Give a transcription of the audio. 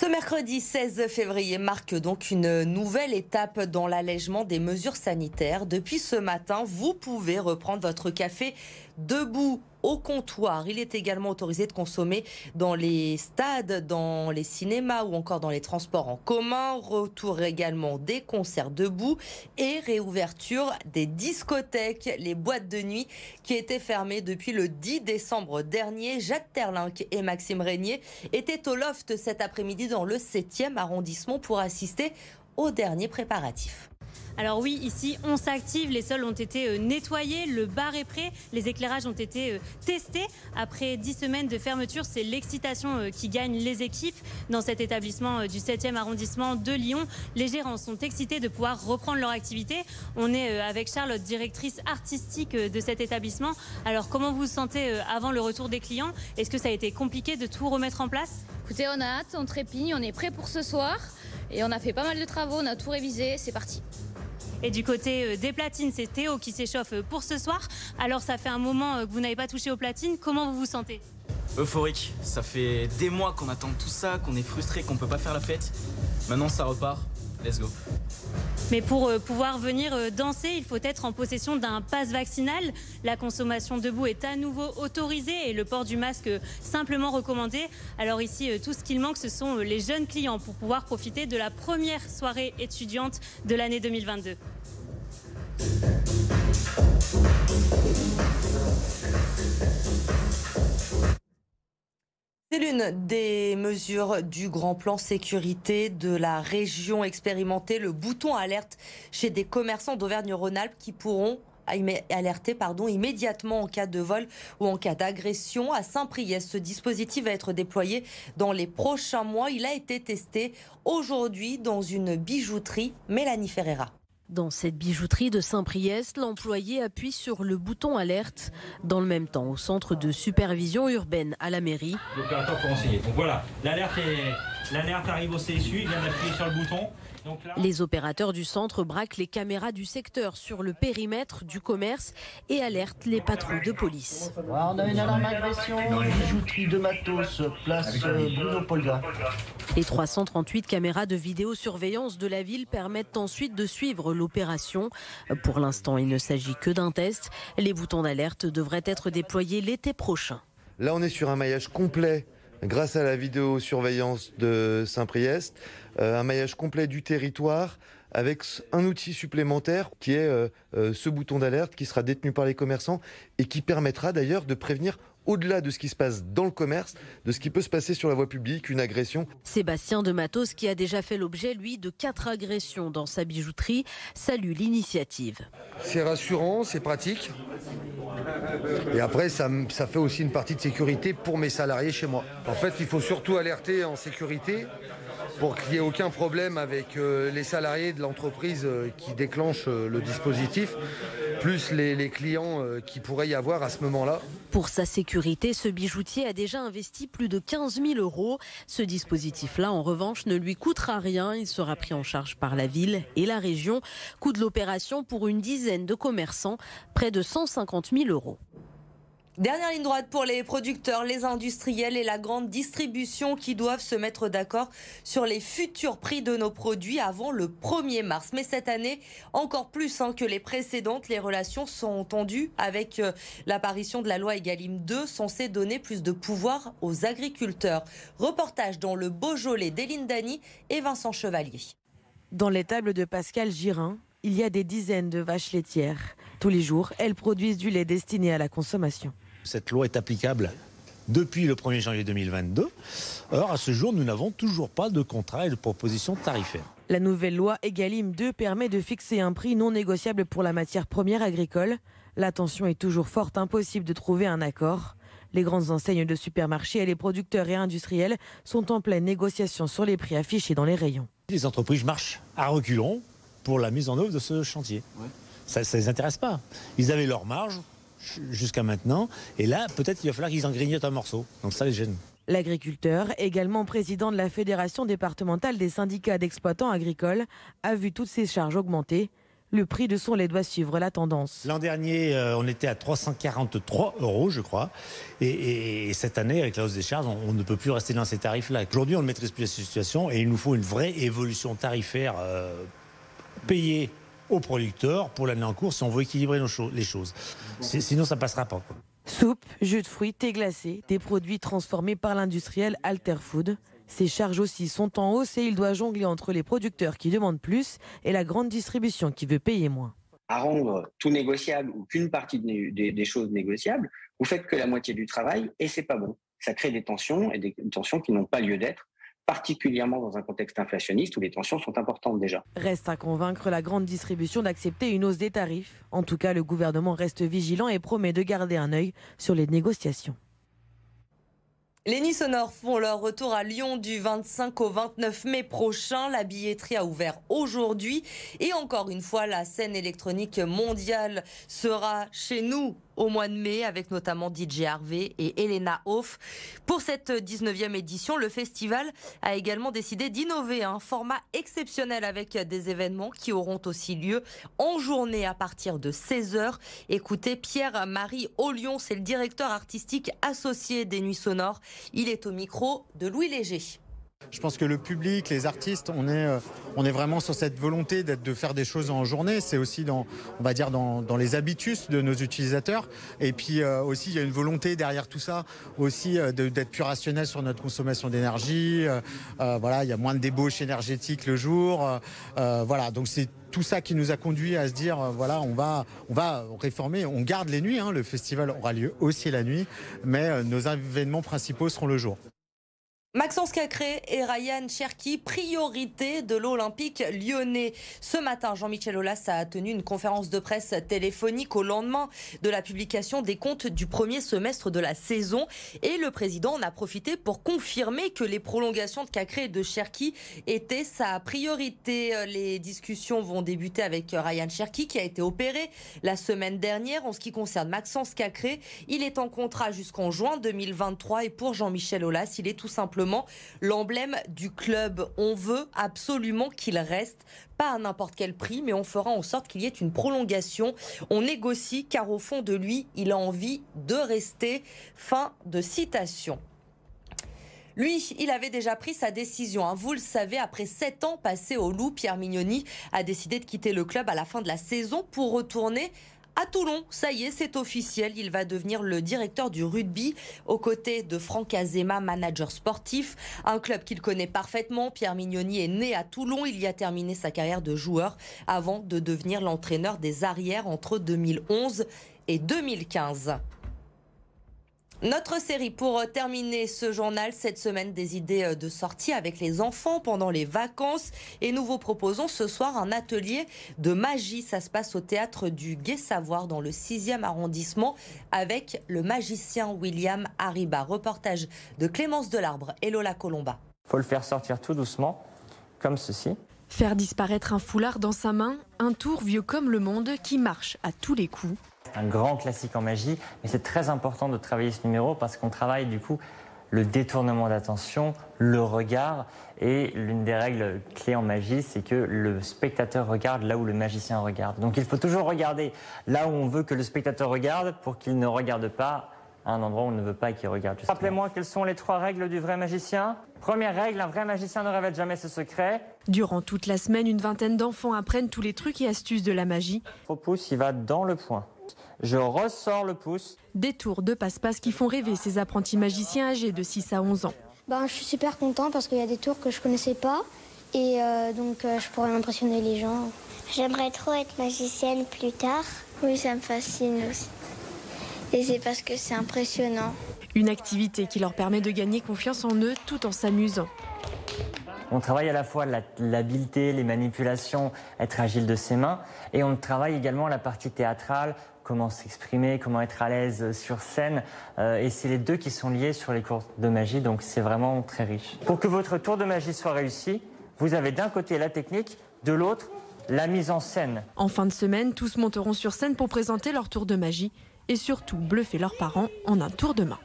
Ce mercredi 16 février marque donc une nouvelle étape dans l'allègement des mesures sanitaires. Depuis ce matin, vous pouvez reprendre votre café debout au comptoir. Il est également autorisé de consommer dans les stades, dans les cinémas ou encore dans les transports en commun. Retour également des concerts debout et réouverture des discothèques, les boîtes de nuit qui étaient fermées depuis le 10 décembre dernier. Jacques Terlinck et Maxime Régnier étaient au loft cet après-midi dans le 7e arrondissement pour assister aux derniers préparatifs. Alors oui, ici on s'active, les sols ont été nettoyés, le bar est prêt, les éclairages ont été testés. Après 10 semaines de fermeture, c'est l'excitation qui gagne les équipes. Dans cet établissement du 7e arrondissement de Lyon, les gérants sont excités de pouvoir reprendre leur activité. On est avec Charlotte, directrice artistique de cet établissement. Alors comment vous vous sentez avant le retour des clients? Est-ce que ça a été compliqué de tout remettre en place? Écoutez, on a hâte, on trépigne, on est prêt pour ce soir. Et on a fait pas mal de travaux, on a tout révisé, c'est parti. Et du côté des platines, c'est Théo qui s'échauffe pour ce soir. Alors ça fait un moment que vous n'avez pas touché aux platines. Comment vous vous sentez? Euphorique. Ça fait des mois qu'on attend tout ça, qu'on est frustré, qu'on peut pas faire la fête. Maintenant ça repart. Let's go. Mais pour pouvoir venir danser, il faut être en possession d'un pass vaccinal. La consommation debout est à nouveau autorisée et le port du masque simplement recommandé. Alors ici, tout ce qu'il manque, ce sont les jeunes clients pour pouvoir profiter de la première soirée étudiante de l'année 2022. C'est l'une des mesures du grand plan sécurité de la région expérimentée, le bouton alerte chez des commerçants d'Auvergne-Rhône-Alpes qui pourront alerter immédiatement en cas de vol ou en cas d'agression. À Saint-Priest, ce dispositif va être déployé dans les prochains mois. Il a été testé aujourd'hui dans une bijouterie. Mélanie Ferreira. Dans cette bijouterie de Saint-Priest, l'employé appuie sur le bouton alerte. Dans le même temps, au centre de supervision urbaine à la mairie. L'opérateur peut renseigner. Donc voilà, l'alerte arrive au CSU, il vient d'appuyer sur le bouton. Donc là... Les opérateurs du centre braquent les caméras du secteur sur le périmètre du commerce et alertent les patrouilles de police. On a une alarme agression, bijouterie de matos, place Bruno Polga. Les 338 caméras de vidéosurveillance de la ville permettent ensuite de suivre l'opération. Pour l'instant, il ne s'agit que d'un test. Les boutons d'alerte devraient être déployés l'été prochain. Là, on est sur un maillage complet grâce à la vidéosurveillance de Saint-Priest, un maillage complet du territoire avec un outil supplémentaire qui est ce bouton d'alerte qui sera détenu par les commerçants et qui permettra d'ailleurs de prévenir au-delà de ce qui se passe dans le commerce, de ce qui peut se passer sur la voie publique, une agression. Sébastien de Matos, qui a déjà fait l'objet, lui, de 4 agressions dans sa bijouterie, salue l'initiative. C'est rassurant, c'est pratique. Et après, ça fait aussi une partie de sécurité pour mes salariés chez moi. En fait, il faut surtout alerter en sécurité pour qu'il n'y ait aucun problème avec les salariés de l'entreprise qui déclenchent le dispositif, plus les clients qui pourraient y avoir à ce moment-là. Pour sa sécurité, ce bijoutier a déjà investi plus de 15 000 €. Ce dispositif-là, en revanche, ne lui coûtera rien. Il sera pris en charge par la ville et la région. Coût de l'opération pour une dizaine de commerçants, près de 150 000 €. Dernière ligne droite pour les producteurs, les industriels et la grande distribution qui doivent se mettre d'accord sur les futurs prix de nos produits avant le 1er mars. Mais cette année, encore plus que les précédentes, les relations sont tendues avec l'apparition de la loi Egalim 2 censée donner plus de pouvoir aux agriculteurs. Reportage dans le Beaujolais d'Éline Dany et Vincent Chevalier. Dans l'étable de Pascal Girin, il y a des dizaines de vaches laitières. Tous les jours, elles produisent du lait destiné à la consommation. Cette loi est applicable depuis le 1er janvier 2022. Or, à ce jour, nous n'avons toujours pas de contrat et de proposition tarifaire. La nouvelle loi Egalim 2 permet de fixer un prix non négociable pour la matière première agricole. La tension est toujours forte, impossible de trouver un accord. Les grandes enseignes de supermarchés et les producteurs et industriels sont en pleine négociation sur les prix affichés dans les rayons. Les entreprises marchent à reculons pour la mise en œuvre de ce chantier. Ouais. Ça ne les intéresse pas. Ils avaient leur marge jusqu'à maintenant, et là, peut-être qu'il va falloir qu'ils en grignotent un morceau. Donc ça les gêne. L'agriculteur, également président de la Fédération départementale des syndicats d'exploitants agricoles, a vu toutes ses charges augmenter. Le prix de son lait doit suivre la tendance. L'an dernier, on était à 343 €, je crois. Et cette année, avec la hausse des charges, on ne peut plus rester dans ces tarifs-là. Aujourd'hui, on ne maîtrise plus la situation et il nous faut une vraie évolution tarifaire payée aux producteurs pour l'année en cours si on veut équilibrer les choses. Sinon, ça ne passera pas, quoi. Soupe, jus de fruits, thé glacé, des produits transformés par l'industriel Alterfood. Ces charges aussi sont en hausse et il doit jongler entre les producteurs qui demandent plus et la grande distribution qui veut payer moins. À rendre tout négociable ou qu'une partie des choses négociables, vous faites que la moitié du travail et c'est pas bon. Ça crée des tensions et des tensions qui n'ont pas lieu d'être, particulièrement dans un contexte inflationniste où les tensions sont importantes déjà. Reste à convaincre la grande distribution d'accepter une hausse des tarifs. En tout cas, le gouvernement reste vigilant et promet de garder un œil sur les négociations. Les Nuits Sonores font leur retour à Lyon du 25 au 29 mai prochain. La billetterie a ouvert aujourd'hui. Et encore une fois, la scène électronique mondiale sera chez nous au mois de mai, avec notamment DJ Harvey et Elena Hoff. Pour cette 19e édition, le festival a également décidé d'innover un format exceptionnel avec des événements qui auront aussi lieu en journée à partir de 16h. Écoutez Pierre-Marie Ollion, c'est le directeur artistique associé des Nuits Sonores. Il est au micro de Louis Léger. Je pense que le public, les artistes, on est vraiment sur cette volonté de faire des choses en journée. C'est aussi dans les habitus de nos utilisateurs. Et puis aussi, il y a une volonté derrière tout ça aussi d'être plus rationnel sur notre consommation d'énergie. Il y a moins de débauche énergétique le jour. Donc c'est tout ça qui nous a conduit à se dire, on va réformer. On garde les nuits, le festival aura lieu aussi la nuit, mais nos événements principaux seront le jour. Maxence Cacré et Ryan Cherki, priorité de l'Olympique lyonnais. Ce matin, Jean-Michel Aulas a tenu une conférence de presse téléphonique au lendemain de la publication des comptes du premier semestre de la saison. Et le président en a profité pour confirmer que les prolongations de Cacré et de Cherki étaient sa priorité. Les discussions vont débuter avec Ryan Cherki qui a été opéré la semaine dernière. En ce qui concerne Maxence Cacré, il est en contrat jusqu'en juin 2023 et pour Jean-Michel Aulas, il est tout simplement l'emblème du club. On veut absolument qu'il reste, pas à n'importe quel prix, mais on fera en sorte qu'il y ait une prolongation. On négocie car au fond de lui, il a envie de rester. Fin de citation. Lui, il avait déjà pris sa décision. Vous le savez, après 7 ans passés au Loup, Pierre Mignoni a décidé de quitter le club à la fin de la saison pour retourner à Toulon. Ça y est, c'est officiel. Il va devenir le directeur du rugby aux côtés de Franck Azema, manager sportif. Un club qu'il connaît parfaitement. Pierre Mignoni est né à Toulon. Il y a terminé sa carrière de joueur avant de devenir l'entraîneur des arrières entre 2011 et 2015. Notre série pour terminer ce journal, cette semaine des idées de sortie avec les enfants pendant les vacances. Et nous vous proposons ce soir un atelier de magie. Ça se passe au théâtre du Gai-Savoir dans le 6e arrondissement avec le magicien William Hariba. Reportage de Clémence Delarbre et Lola Colomba. Il faut le faire sortir tout doucement, comme ceci. Faire disparaître un foulard dans sa main, un tour vieux comme le monde qui marche à tous les coups. Un grand classique en magie, mais c'est très important de travailler ce numéro parce qu'on travaille du coup le détournement d'attention, le regard, et l'une des règles clés en magie, c'est que le spectateur regarde là où le magicien regarde. Donc il faut toujours regarder là où on veut que le spectateur regarde pour qu'il ne regarde pas à un endroit où on ne veut pas qu'il regarde. Rappelez-moi quelles sont les 3 règles du vrai magicien. Première règle, un vrai magicien ne révèle jamais ses secrets. Durant toute la semaine, une vingtaine d'enfants apprennent tous les trucs et astuces de la magie. Au pouce, il va dans le point. Je ressors le pouce. Des tours de passe-passe qui font rêver ces apprentis magiciens âgés de 6 à 11 ans. Je suis super content parce qu'il y a des tours que je connaissais pas et donc je pourrais impressionner les gens. J'aimerais trop être magicienne plus tard. Oui, ça me fascine aussi. Et c'est parce que c'est impressionnant. Une activité qui leur permet de gagner confiance en eux tout en s'amusant. On travaille à la fois l'habileté, les manipulations, être agile de ses mains, et on travaille également la partie théâtrale, comment s'exprimer, comment être à l'aise sur scène. Et c'est les deux qui sont liés sur les cours de magie, donc c'est vraiment très riche. Pour que votre tour de magie soit réussi, vous avez d'un côté la technique, de l'autre la mise en scène. En fin de semaine, tous monteront sur scène pour présenter leur tour de magie et surtout bluffer leurs parents en un tour de main.